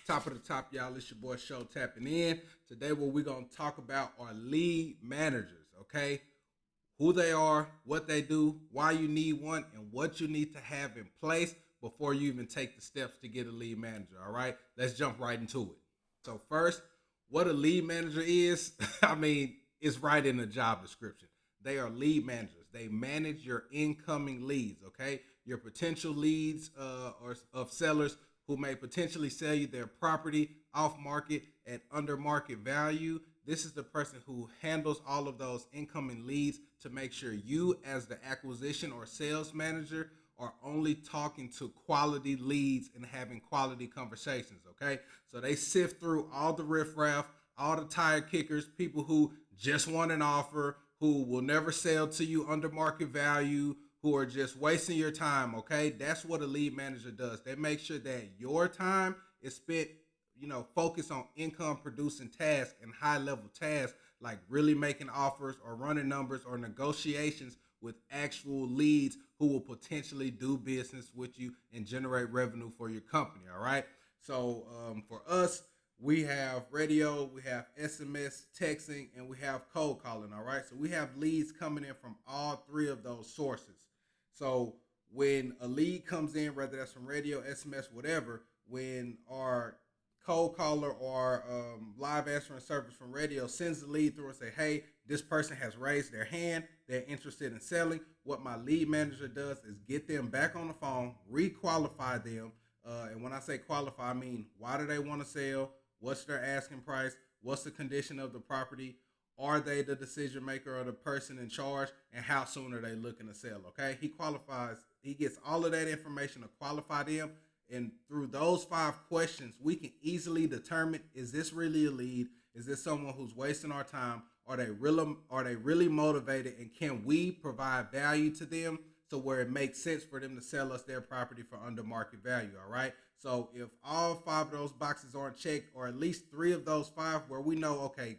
Top of the top, y'all. It's your boy Show tapping in. Today, what we're going to talk about are lead managers, okay? Who they are, what they do, why you need one, and what you need to have in place before you even take the steps to get a lead manager, all right? Let's jump right into it. So, first, what a lead manager is, it's right in the job description. They are lead managers. They manage your incoming leads, okay? Your potential leads or of sellers who may potentially sell you their property off market at under market value. This is the person who handles all of those incoming leads to make sure you, as the acquisition or sales manager, are only talking to quality leads and having quality conversations. Okay, so they sift through all the riffraff, all the tire kickers, people who just want an offer, who will never sell to you under market value, who are just wasting your time. Okay, that's what a lead manager does. They make sure that your time is spent, focus on income producing tasks and high level tasks like really making offers or running numbers or negotiations with actual leads who will potentially do business with you and generate revenue for your company. All right. So for us, we have radio, we have SMS, texting, and we have cold calling. All right. So we have leads coming in from all three of those sources. So when a lead comes in, whether that's from radio, SMS, whatever, when our cold caller or live answering service from radio sends the lead through and say, hey, this person has raised their hand, they're interested in selling. What my lead manager does is get them back on the phone, re-qualify them. And when I say qualify, I mean, why do they want to sell? What's their asking price? What's the condition of the property? Are they the decision maker or the person in charge? And how soon are they looking to sell? Okay, he qualifies. He gets all of that information to qualify them. And through those 5 questions, we can easily determine, is this really a lead? Is this someone who's wasting our time? Are they really motivated? And can we provide value to them so where it makes sense for them to sell us their property for under market value? All right. So if all 5 of those boxes aren't checked, or at least 3 of those 5 where we know, okay,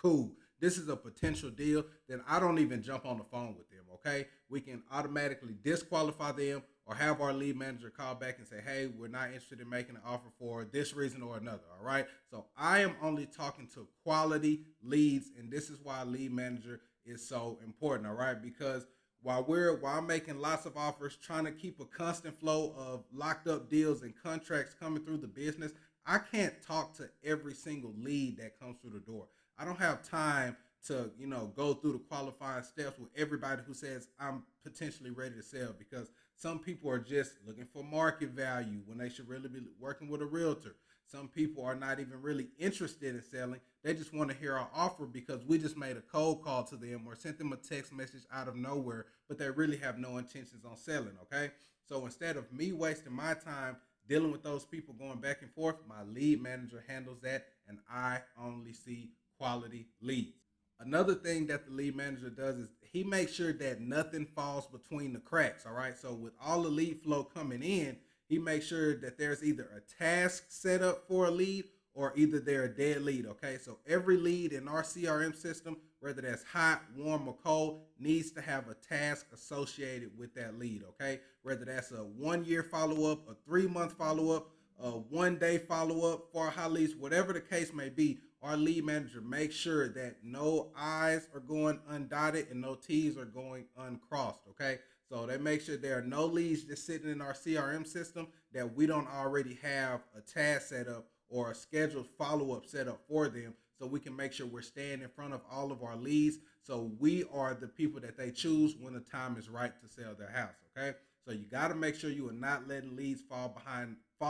cool, this is a potential deal, then I don't even jump on the phone with them. Okay. We can automatically disqualify them or have our lead manager call back and say, hey, we're not interested in making an offer for this reason or another. All right. So I am only talking to quality leads. And this is why lead manager is so important. All right. Because while I'm making lots of offers, trying to keep a constant flow of locked up deals and contracts coming through the business, I can't talk to every single lead that comes through the door. I don't have time to, go through the qualifying steps with everybody who says I'm potentially ready to sell, because some people are just looking for market value when they should really be working with a realtor. Some people are not even really interested in selling. They just want to hear our offer because we just made a cold call to them or sent them a text message out of nowhere, but they really have no intentions on selling, okay? So instead of me wasting my time dealing with those people going back and forth, my lead manager handles that, and I only see quality leads. Another thing that the lead manager does is he makes sure that nothing falls between the cracks. All right. So with all the lead flow coming in, he makes sure that there's either a task set up for a lead or either they're a dead lead. Okay. So every lead in our CRM system, whether that's hot, warm, or cold, needs to have a task associated with that lead. Okay. Whether that's a 1-year follow up, a 3-month follow up, a 1-day follow up for hot leads, whatever the case may be, our lead manager makes sure that no I's are going undotted and no T's are going uncrossed, okay? So they make sure there are no leads just sitting in our CRM system that we don't already have a task set up or a scheduled follow-up set up for them, so we can make sure we're staying in front of all of our leads so we are the people that they choose when the time is right to sell their house, okay? So you got to make sure you are not letting leads fall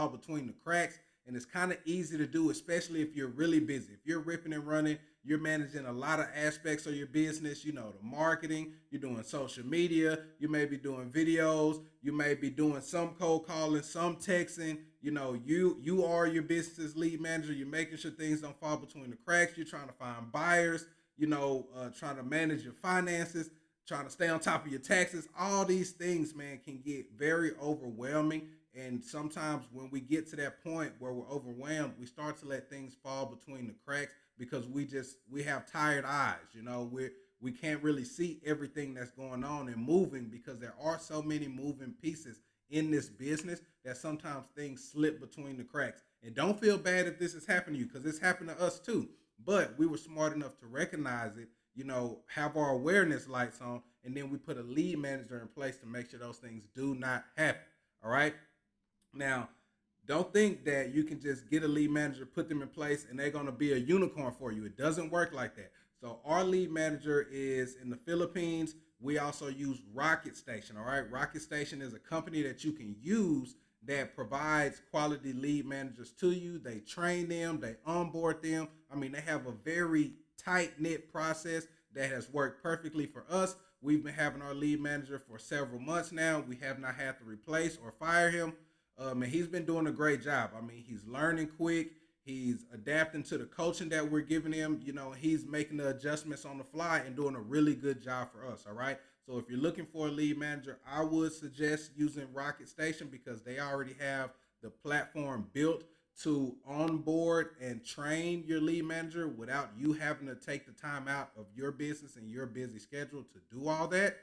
between the cracks. And it's kind of easy to do, especially if you're really busy. If you're ripping and running, you're managing a lot of aspects of your business, the marketing, you're doing social media, you may be doing videos, you may be doing some cold calling, some texting, you are your business lead manager. You're making sure things don't fall between the cracks. You're trying to find buyers, trying to manage your finances, trying to stay on top of your taxes. All these things, man, can get very overwhelming. And sometimes when we get to that point where we're overwhelmed, we start to let things fall between the cracks because we have tired eyes. We can't really see everything that's going on and moving because there are so many moving pieces in this business that sometimes things slip between the cracks. And don't feel bad if this is happening to you, because it's happened to us too. But we were smart enough to recognize it, have our awareness lights on, and then we put a lead manager in place to make sure those things do not happen. All right. Now, don't think that you can just get a lead manager, put them in place, and they're going to be a unicorn for you. It doesn't work like that. So our lead manager is in the Philippines. We also use Rocket Station. All right. Rocket Station is a company that you can use that provides quality lead managers to you. They train them, they onboard them. I mean, they have a very tight knit process that has worked perfectly for us. We've been having our lead manager for several months now. We have not had to replace or fire him. And he's been doing a great job. I mean, he's learning quick. He's adapting to the coaching that we're giving him. He's making the adjustments on the fly and doing a really good job for us. All right. So if you're looking for a lead manager, I would suggest using Rocket Station because they already have the platform built to onboard and train your lead manager without you having to take the time out of your business and your busy schedule to do all that.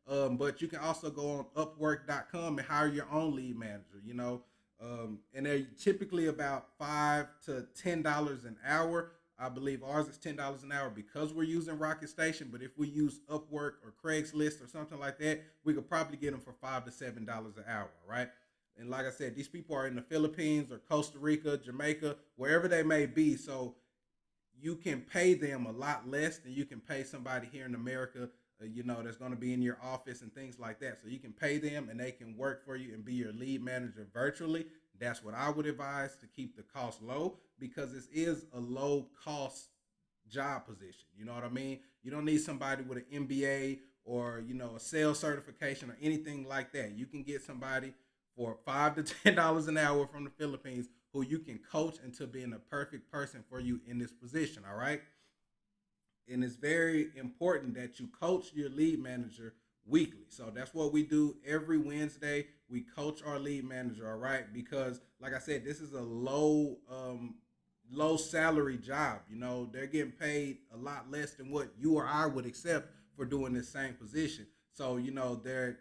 But you can also go on Upwork.com and hire your own lead manager, and they're typically about $5 to $10 an hour. I believe ours is $10 an hour because we're using Rocket Station. But if we use Upwork or Craigslist or something like that, we could probably get them for $5 to $7 an hour, right? And like I said, these people are in the Philippines or Costa Rica, Jamaica, wherever they may be. So you can pay them a lot less than you can pay somebody here in America, that's going to be in your office and things like that. So you can pay them and they can work for you and be your lead manager virtually. That's what I would advise to keep the cost low because this is a low cost job position. You know what I mean? You don't need somebody with an MBA or, a sales certification or anything like that. You can get somebody for $5 to $10 an hour from the Philippines who you can coach into being a perfect person for you in this position. All right. And it's very important that you coach your lead manager weekly. So that's what we do every Wednesday. We coach our lead manager, all right? Because like I said, this is a low salary job. They're getting paid a lot less than what you or I would accept for doing this same position. So, they're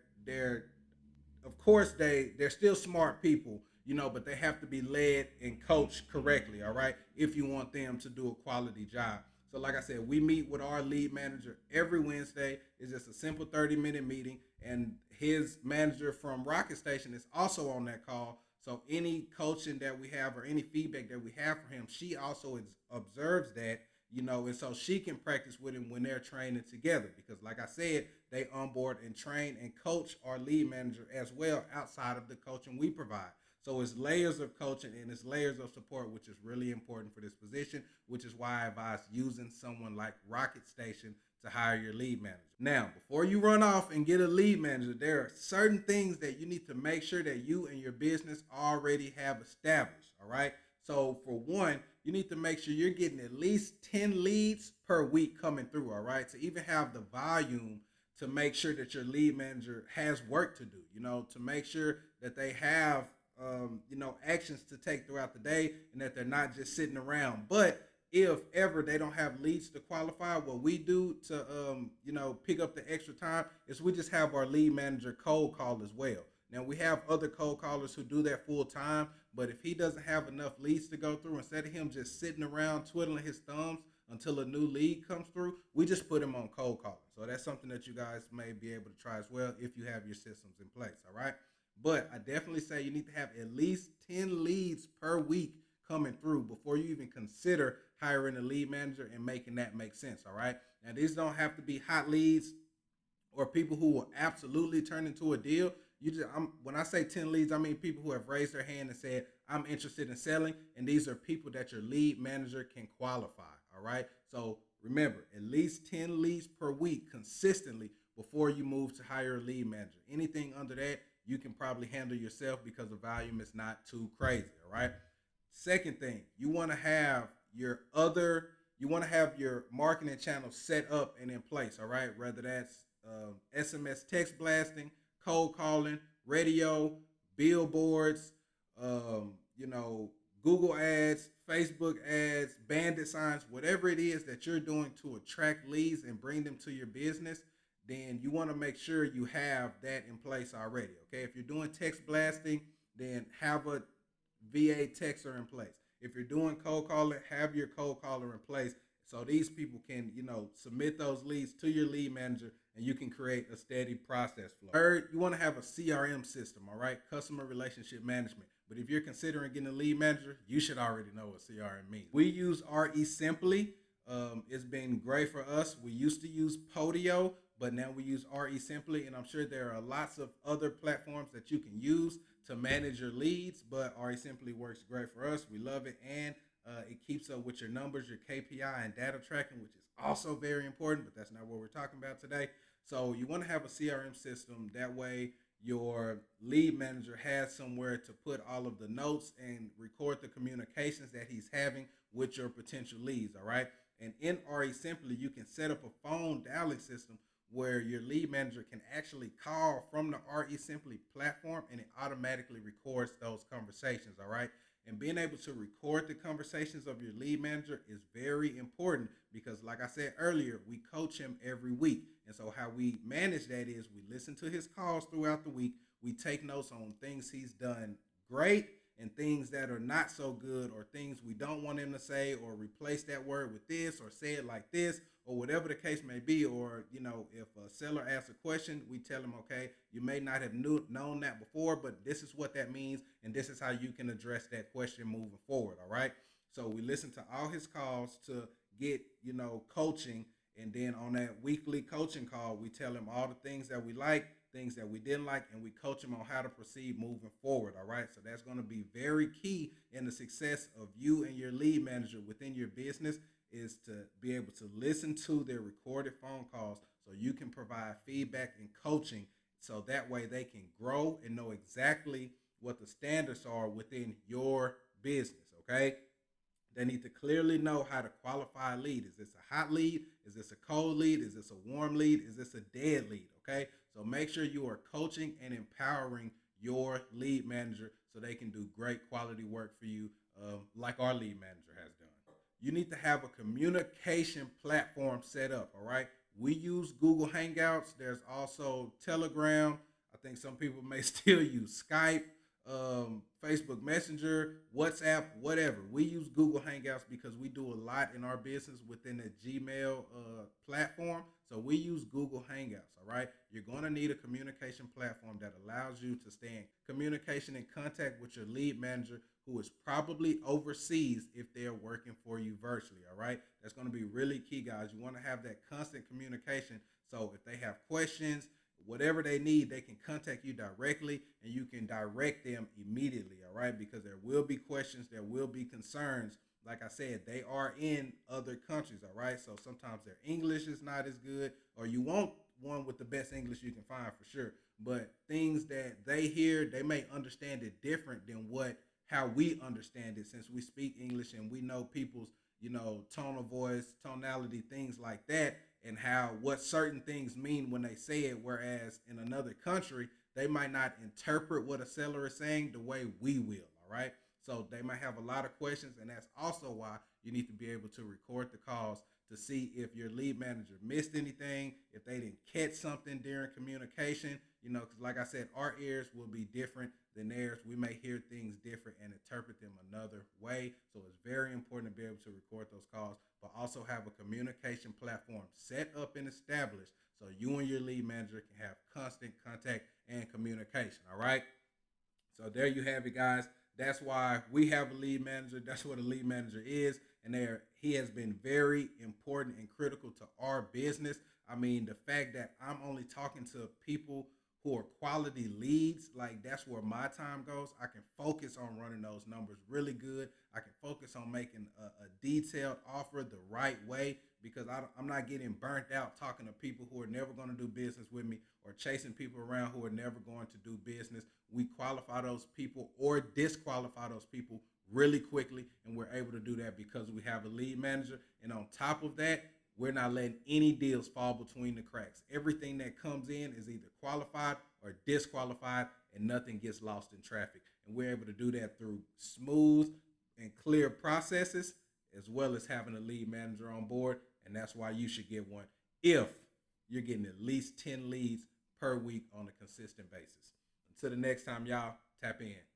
of course they're still smart people, but they have to be led and coached correctly, all right? If you want them to do a quality job. So like I said, we meet with our lead manager every Wednesday. It's just a simple 30-minute meeting. And his manager from Rocket Station is also on that call. So any coaching that we have or any feedback that we have for him, she also observes that, and so she can practice with him when they're training together. Because like I said, they onboard and train and coach our lead manager as well outside of the coaching we provide. So it's layers of coaching and it's layers of support, which is really important for this position, which is why I advise using someone like Rocket Station to hire your lead manager. Now, before you run off and get a lead manager, there are certain things that you need to make sure that you and your business already have established, all right? So for one, you need to make sure you're getting at least 10 leads per week coming through, all right? To even have the volume to make sure that your lead manager has work to do, to make sure that they have actions to take throughout the day and that they're not just sitting around. But if ever they don't have leads to qualify, what we do to, pick up the extra time is we just have our lead manager cold call as well. Now we have other cold callers who do that full time, but if he doesn't have enough leads to go through, instead of him just sitting around twiddling his thumbs until a new lead comes through, we just put him on cold calling. So that's something that you guys may be able to try as well if you have your systems in place. All right. But I definitely say you need to have at least 10 leads per week coming through before you even consider hiring a lead manager and making that make sense. All right. Now, these don't have to be hot leads or people who will absolutely turn into a deal. When I say 10 leads, I mean people who have raised their hand and said, I'm interested in selling. And these are people that your lead manager can qualify. All right. So remember, at least 10 leads per week consistently before you move to hire a lead manager. Anything under that, you can probably handle yourself because the volume is not too crazy. All right. Second thing, you want to have your marketing channels set up and in place. All right. Whether that's SMS text blasting, cold calling, radio, billboards, Google ads, Facebook ads, bandit signs, whatever it is that you're doing to attract leads and bring them to your business. then you want to make sure you have that in place already. Okay, if you're doing text blasting, then have a VA texter in place. If you're doing cold calling, have your cold caller in place so these people can, submit those leads to your lead manager and you can create a steady process flow. Third, you want to have a CRM system, all right? Customer relationship management. But if you're considering getting a lead manager, you should already know what CRM means. We use RE Simply. It's been great for us. We used to use Podio, but now we use RE Simply, and I'm sure there are lots of other platforms that you can use to manage your leads, but RE Simply works great for us. We love it, and it keeps up with your numbers, your KPI, and data tracking, which is also very important, but that's not what we're talking about today. So you want to have a CRM system. That way your lead manager has somewhere to put all of the notes and record the communications that he's having with your potential leads, all right? And in RE Simply, you can set up a phone dialing system where your lead manager can actually call from the RE Simply platform and it automatically records those conversations, all right? And being able to record the conversations of your lead manager is very important because, like I said earlier, we coach him every week. And so how we manage that is we listen to his calls throughout the week. We take notes on things he's done great and things that are not so good or things we don't want him to say, or replace that word with this or say it like this, or whatever the case may be. Or, if a seller asks a question, we tell him, okay, you may not have known that before, but this is what that means, and this is how you can address that question moving forward, all right? So we listen to all his calls to get, coaching, and then on that weekly coaching call, we tell him all the things that we like, things that we didn't like, and we coach them on how to proceed moving forward, all right? So that's going to be very key in the success of you and your lead manager within your business, is to be able to listen to their recorded phone calls so you can provide feedback and coaching so that way they can grow and know exactly what the standards are within your business, okay? They need to clearly know how to qualify a lead. Is this a hot lead? Is this a cold lead? Is this a warm lead? Is this a dead lead? Okay, so make sure you are coaching and empowering your lead manager so they can do great quality work for you, like our lead manager has done. You need to have a communication platform set up, all right? We use Google Hangouts. There's also Telegram. I think some people may still use Skype, Facebook Messenger, WhatsApp, whatever. We use Google Hangouts because we do a lot in our business within the Gmail platform. So we use Google Hangouts, all right? You're going to need a communication platform that allows you to stay in communication and contact with your lead manager, who is probably overseas if they're working for you virtually, all right? That's going to be really key, guys. You want to have that constant communication. So if they have questions, whatever they need, they can contact you directly and you can direct them immediately, all right? Because there will be questions, there will be concerns. Like I said, they are in other countries, all right? So sometimes their English is not as good, or you want one with the best English you can find for sure. But things that they hear, they may understand it different than how we understand it, since we speak English and we know people's, tone of voice, tonality, things like that, and what certain things mean when they say it, whereas in another country, they might not interpret what a seller is saying the way we will, all right? So they might have a lot of questions, and that's also why you need to be able to record the calls to see if your lead manager missed anything, if they didn't catch something during communication, because like I said, our ears will be different than theirs. We may hear things different and interpret them another way. So it's very important to be able to record those calls, but also have a communication platform set up and established so you and your lead manager can have constant contact and communication, all right? So there you have it, guys. That's why we have a lead manager. That's what a lead manager is. And he has been very important and critical to our business. I mean, the fact that I'm only talking to people who are quality leads, like that's where my time goes. I can focus on running those numbers really good. I can focus on making a detailed offer the right way, because I'm not getting burnt out talking to people who are never going to do business with me, or chasing people around who are never going to do business. We qualify those people or disqualify those people really quickly, and we're able to do that because we have a lead manager. And on top of that, we're not letting any deals fall between the cracks. Everything that comes in is either qualified or disqualified, and nothing gets lost in traffic. And we're able to do that through smooth and clear processes, as well as having a lead manager on board. And that's why you should get one if you're getting at least 10 leads per week on a consistent basis. Until the next time, y'all, tap in.